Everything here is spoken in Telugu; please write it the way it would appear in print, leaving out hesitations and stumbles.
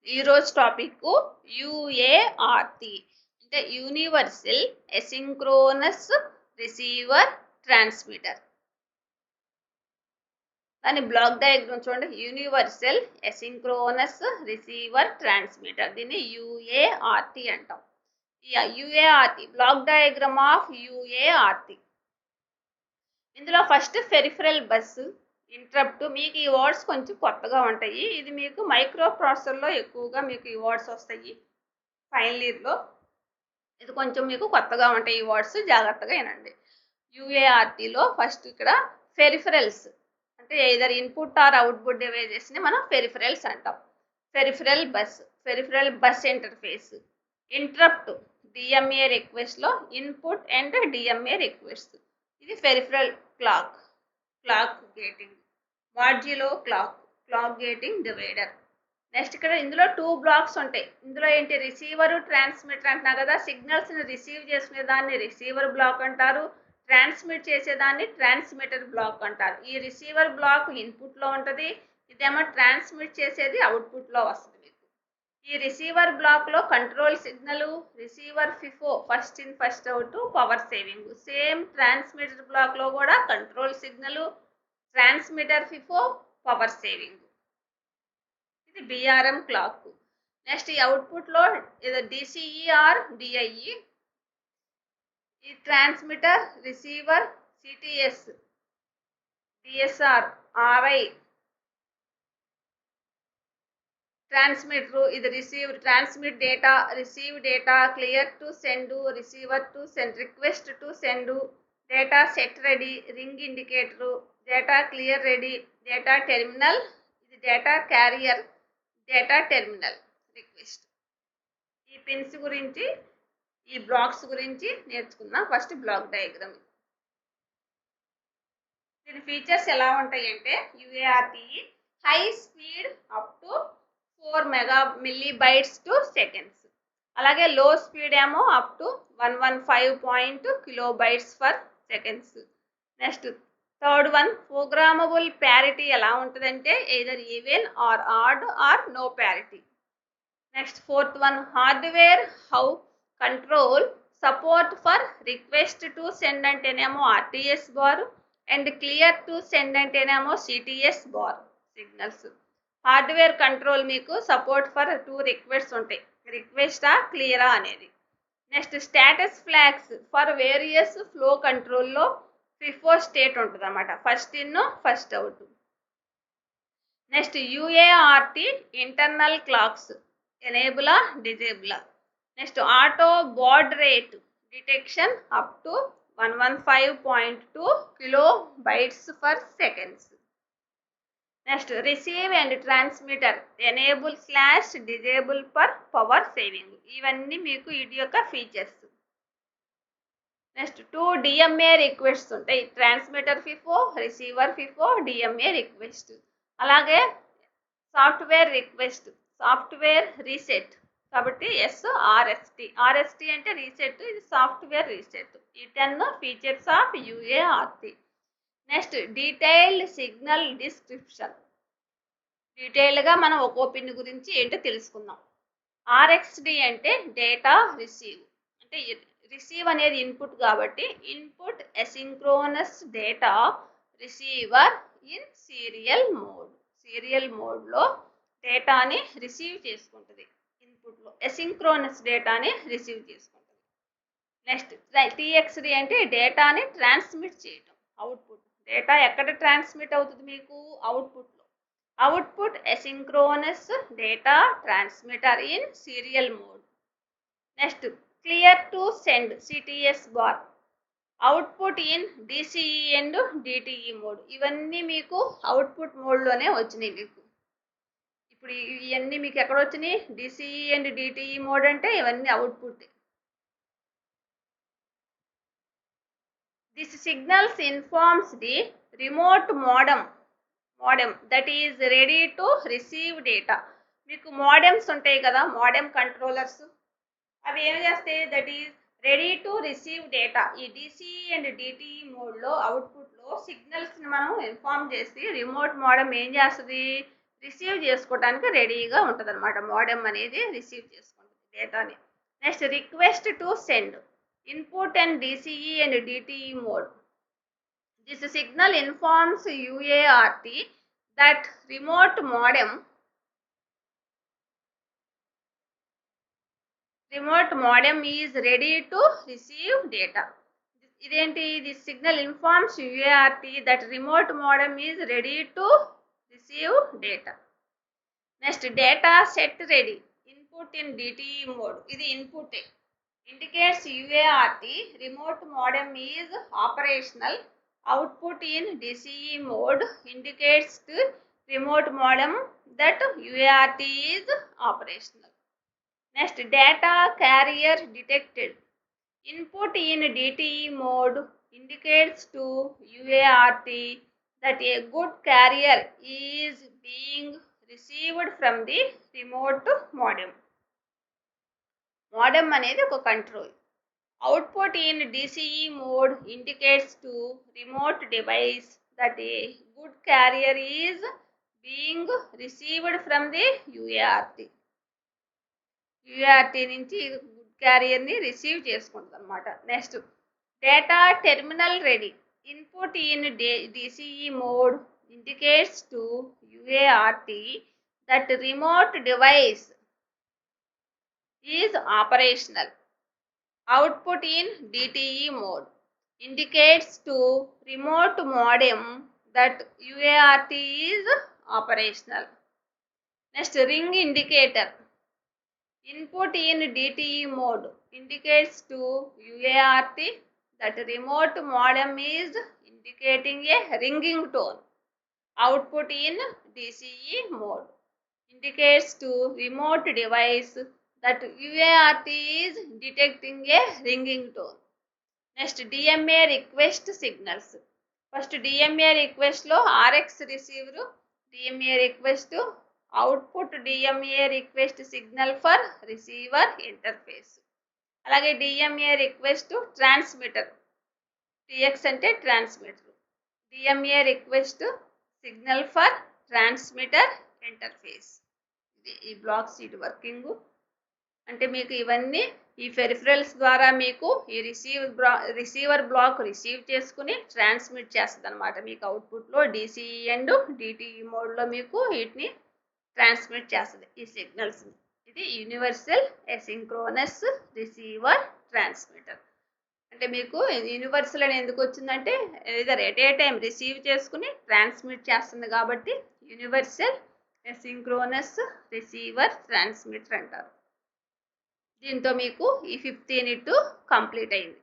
ఈరోజు టాపిక్ యుఏఆర్టి అంటే యూనివర్సల్ ఎసింక్రోనస్ రిసీవర్ ట్రాన్స్మిటర్. దాని బ్లాక్ డయాగ్రామ్ చూడండి. యూనివర్సల్ ఎసింక్రోనస్ రిసీవర్ ట్రాన్స్మిటర్, దీన్ని యుఏఆర్టి అంటాం. యుఏఆర్టి బ్లాక్ డయాగ్రామ్ ఆఫ్ యుఏఆర్టి. ఇందులో ఫస్ట్ పెరిఫెరల్ బస్సు, ఇంటరప్ట్. మీకు ఈ వర్డ్స్ కొంచెం కొత్తగా ఉంటాయి. ఇది మీకు మైక్రో ప్రాసెసర్లో ఎక్కువగా మీకు ఈ వర్డ్స్ వస్తాయి. ఫైనల్ ఇయర్లో ఇది కొంచెం మీకు కొత్తగా ఉంటాయి. ఈ వర్డ్స్ జాగ్రత్తగా వినండి. యుఏఆర్టీలో ఫస్ట్ ఇక్కడ పెరిఫెరల్స్ అంటే ఏదర్ ఇన్పుట్ ఆర్ అవుట్పుట్ డివైజెస్ని మనం పెరిఫెరల్స్ అంటాం. Peripheral bus interface. Interrupt DMA రిక్వెస్ట్లో ఇన్పుట్ అండ్ డిఎంఏ రిక్వెస్ట్. ఇది peripheral clock gating. Modulo clock gating divider. Next ఇక్కడ ఇందులో 2 బ్లాక్స్ ఉంటాయి. ఇందులో ఏంటి, రిసీవర్ ట్రాన్స్మిటర్ అంటున్నా కదా. సిగ్నల్స్ని రిసీవ్ చేసుకునే దాన్ని రిసీవర్ బ్లాక్ అంటారు, ట్రాన్స్మిట్ చేసేదాన్ని ట్రాన్స్మిటర్ బ్లాక్ అంటారు. ఈ రిసీవర్ బ్లాక్ ఇన్పుట్లో ఉంటుంది, ఇదేమో ట్రాన్స్మిట్ చేసేది అవుట్పుట్లో వస్తుంది. మీకు ఈ రిసీవర్ బ్లాక్లో control signal, receiver FIFO first in first out, power saving. Same transmitter బ్లాక్లో కూడా control signal, transmitter FIFO, power saving. ఇది బిఆర్ఎం క్లాక్. నెక్స్ట్ ఈ అవుట్పుట్లో ఏదో డిసిఈ ఆర్ డిఐఈ. ఈ transmitter, receiver, CTS, DSR, RI. Transmitter ఇది transmit data, receive data, clear to send, receiver to send, request to send, data set ready, ring indicator, data clear ready, data terminal, ఇది data carrier, data terminal request. ఈ పిన్స్ గురించి, ఈ బ్లాక్స్ గురించి నేర్చుకుందాం. First block diagram. దీని ఫీచర్స్ ఎలా ఉంటాయంటే, UART high speed up to 4 millibytes to seconds. అలాగే లో స్పీడ్ ఏమో up to 115 kilobytes for seconds. Next third one, programmable parity ఎలా ఉంటుందంటే either even or odd or no parity. Next fourth one, hardware how control support for request to send అంటేనేమో RTS bar and clear to send అంటేనేమో CTS bar signals. Hardware control మీకు సపోర్ట్ ఫర్ 2 రిక్వెస్ట్స్ ఉంటాయి, రిక్వెస్టా క్లియరా అనేది. Next status flags for various flow కంట్రోల్లో ఫిఫో స్టేట్ ఉంటుంది అన్నమాట, first in first out. Next UART internal clocks ఎనేబులా డిజేబులా. Next auto baud rate detection up to 115.2 kilobytes for seconds. Next receive and transmitter enable slash disable for power saving. ఇవన్నీ మీకు వీటి యొక్క ఫీచర్స్. నెక్స్ట్ 2 డిఎంఏ రిక్వెస్ట్ ఉంటాయి, transmitter FIFO, receiver FIFO, DMA request. అలాగే సాఫ్ట్వేర్ రిక్వెస్ట్, సాఫ్ట్వేర్ రీసెట్. కాబట్టి ఆర్ఎస్టి అంటే రీసెట్, ఇది సాఫ్ట్వేర్ రీసెట్. ఈ 10 features of UART. Next detailed signal description. డీటెయిల్డ్గా మనం ఒక్కో పిన్ గురించి ఏంటో తెలుసుకుందాం. ఆర్ఎక్స్డి అంటే డేటా రిసీవ్. అంటే రిసీవ్ అనేది ఇన్పుట్ కాబట్టి input asynchronous data receiver in serial మోడ్లో డేటాని రిసీవ్ చేసుకుంటుంది. ఇన్పుట్లో ఎసింక్రోనస్ డేటాని రిసీవ్ చేసుకుంటుంది. నెక్స్ట్ టీఎక్స్డి అంటే డేటాని ట్రాన్స్మిట్ చేయటం, అవుట్పుట్. డేటా ఎక్కడ ట్రాన్స్మిట్ అవుతుంది మీకు, అవుట్పుట్లో. Output asynchronous data transmitter in serial mode. Next clear to send CTS bar, output in DCE and DTE mode. ఇవన్నీ మీకు అవుట్పుట్ మోడ్లోనే వచ్చినాయి మీకు. ఇప్పుడు ఇవన్నీ మీకు ఎక్కడ వచ్చినాయి, డిసిఈ అండ్ డిటిఈ మోడ్ అంటే ఇవన్నీ output. This signals informs the remote modem that is ready to receive data. మీకు మోడెమ్స్ ఉంటాయి కదా, మోడెమ్ కంట్రోలర్స్. అవి ఏం చేస్తాయి, that is ready to receive data. ఈ డిసిఈ అండ్ డిటిఈ మోడ్లో అవుట్పుట్లో సిగ్నల్స్ని మనం ఇన్ఫార్మ్ చేసి రిమోట్ మోడెమ్ ఏం చేస్తుంది, రిసీవ్ చేసుకోవడానికి రెడీగా ఉంటుంది అనమాట. మోడెమ్ అనేది రిసీవ్ చేసుకుంటుంది డేటాని. Next request to send input and DCE and DTE mode. This signal informs UART that remote modem is ready to receive data. ఇదేంటి? This signal informs UART that remote modem is ready to receive data. Next data set ready input in DTE mode. ఇది input indicates UART remote modem is operational. Output in DCE mode indicates to remote modem that UART is operational. Next data carrier detected. Input in DTE mode indicates to UART that a good carrier is being received from the remote modem. Modem అనేది ఒక control. Output in DCE mode indicates to remote device that a good carrier is being received from the UART. UART నుంచి గుడ్ క్యారియర్ని రిసీవ్ చేసుకుంటుంది అనమాట. Next data terminal ready input in DCE mode indicates to UART that remote device is operational. Output in DTE mode indicates to remote modem that UART is operational. Next ring indicator. Input in DTE mode indicates to UART that remote modem is indicating a ringing tone. Output in DCE mode indicates to remote device that UART is detecting a ringing tone. Next DMA request signals. First DMA request లో RX receiver DMA request output DMA request signal for receiver interface. అలాగే DMA request transmitter TX అంటే transmitter. DMA request signal for transmitter interface. ఈ బ్లాక్ సీట్ వర్కింగ్ అంటే మీకు ఇవన్నీ ఈ పెరిఫరల్స్ ద్వారా మీకు ఈ రిసీవర్ బ్లాక్ రిసీవ్ చేసుకుని ట్రాన్స్మిట్ చేస్తుంది అనమాట. మీకు అవుట్పుట్లో డిసిఈ అండ్ డిటిఈ మోడ్లో మీకు వీటిని ట్రాన్స్మిట్ చేస్తుంది ఈ సిగ్నల్స్ని. ఇది యూనివర్సల్ ఎసింక్రోనస్ రిసీవర్ ట్రాన్స్మిటర్. అంటే మీకు యూనివర్సల్ అని ఎందుకు వచ్చిందంటే either at a time receive చేసుకుని ట్రాన్స్మిట్ చేస్తుంది కాబట్టి యూనివర్సల్ ఎసింక్రోనస్ రిసీవర్ ట్రాన్స్మిటర్ అంటారు. దీంతో మీకు ఈ 5th యూనిట్ కంప్లీట్ అయింది.